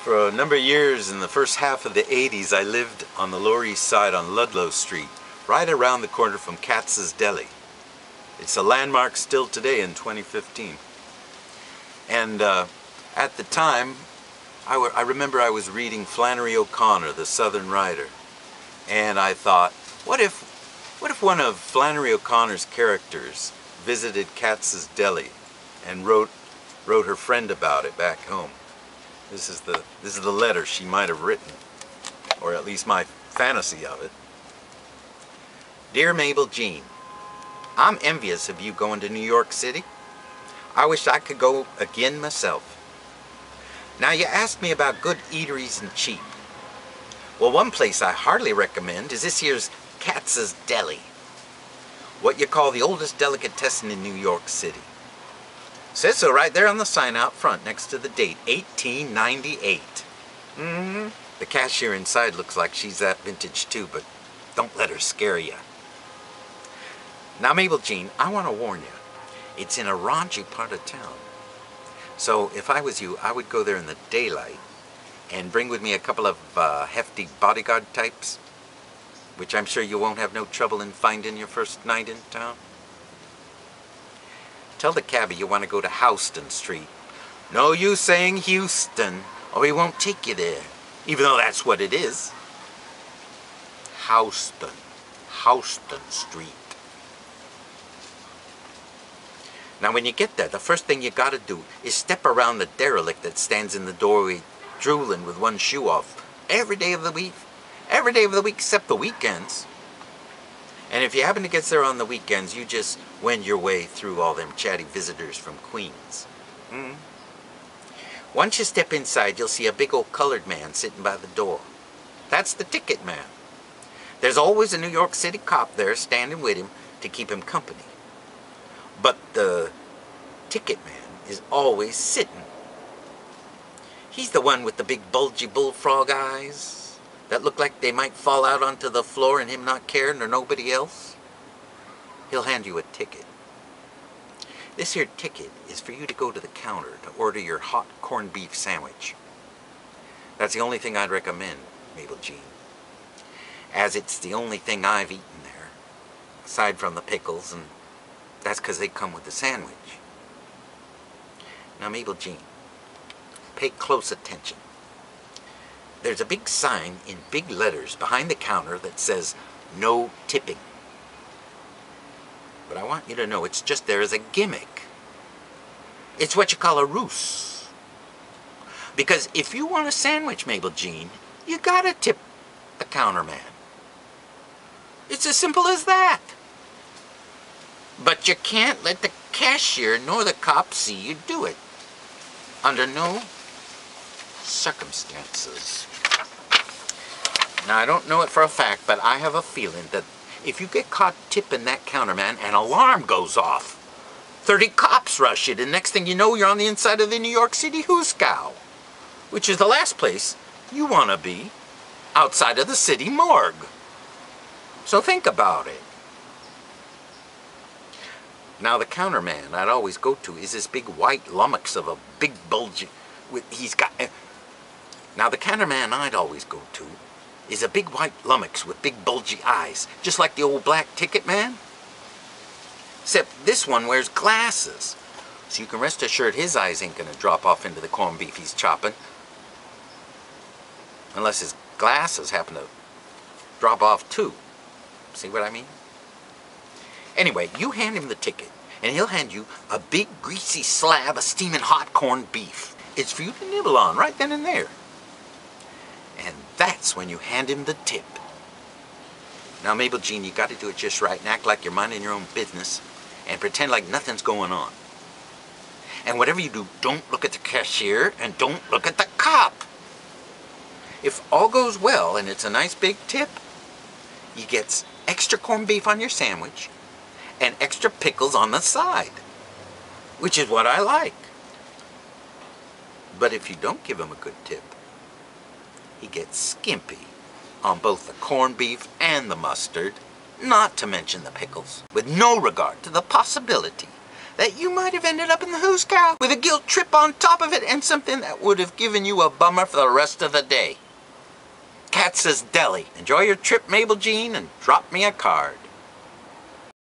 For a number of years in the first half of the 80s, I lived on the Lower East Side on Ludlow Street, right around the corner from Katz's Deli. It's a landmark still today in 2015. And at the time, I remember I was reading Flannery O'Connor, the Southern writer, and I thought, what if one of Flannery O'Connor's characters visited Katz's Deli and wrote her friend about it back home? This is the letter she might have written, or at least my fantasy of it. Dear Mabel Jean, I'm envious of you going to New York City. I wish I could go again myself. Now you asked me about good eateries and cheap. Well, one place I hardly recommend is this here's Katz's Deli, what you call the oldest delicatessen in New York City. Says so right there on the sign out front next to the date, 1898. The cashier inside looks like she's that vintage too, but don't let her scare you. Now, Mabel Jean, I want to warn you. It's in a raunchy part of town. So if I was you, I would go there in the daylight and bring with me a couple of hefty bodyguard types, which I'm sure you won't have no trouble in finding your first night in town. Tell the cabbie you want to go to Houston Street. No use saying Houston, or he won't take you there, even though that's what it is. Houston Street. Now when you get there, the first thing you gotta do is step around the derelict that stands in the doorway drooling with one shoe off every day of the week. Every day of the week except the weekends. And if you happen to get there on the weekends, you just wend your way through all them chatty visitors from Queens. Once you step inside, you'll see a big old colored man sitting by the door. That's the ticket man. There's always a New York City cop there standing with him to keep him company. But the ticket man is always sitting. He's the one with the big bulgy bullfrog eyes that look like they might fall out onto the floor and him not caring or nobody else. He'll hand you a ticket. This here ticket is for you to go to the counter to order your hot corned beef sandwich. That's the only thing I'd recommend, Mabel Jean, as it's the only thing I've eaten there, aside from the pickles, and that's because they come with the sandwich. Now, Mabel Jean, pay close attention. There's a big sign in big letters behind the counter that says, no tipping. But I want you to know it's just there as a gimmick. It's what you call a ruse. Because if you want a sandwich, Mabel Jean, you gotta tip the counterman. It's as simple as that. But you can't let the cashier nor the cop see you do it. Under no circumstances. Now, I don't know it for a fact, but I have a feeling that if you get caught tipping that counterman, an alarm goes off. 30 cops rush it, and next thing you know, you're on the inside of the New York City hooscow, which is the last place you want to be outside of the city morgue. So think about it. Now, the counterman I'd always go to is this big white lummox of a big bulgy... Now, the counterman I'd always go to is a big white lummox with big bulgy eyes, just like the old black ticket man. Except this one wears glasses, so you can rest assured his eyes ain't gonna drop off into the corned beef he's chopping. Unless his glasses happen to drop off too. See what I mean? Anyway, you hand him the ticket, and he'll hand you a big greasy slab of steaming hot corned beef. It's for you to nibble on right then and there. And that's when you hand him the tip. Now, Mabel Jean, you got to do it just right and act like you're minding your own business and pretend like nothing's going on. And whatever you do, don't look at the cashier and don't look at the cop. If all goes well and it's a nice big tip, you get extra corned beef on your sandwich and extra pickles on the side, which is what I like. But if you don't give him a good tip, he gets skimpy on both the corned beef and the mustard, not to mention the pickles, with no regard to the possibility that you might have ended up in the Who's Cow with a guilt trip on top of it and something that would have given you a bummer for the rest of the day. Katz's Deli. Enjoy your trip, Mabel Jean, and drop me a card.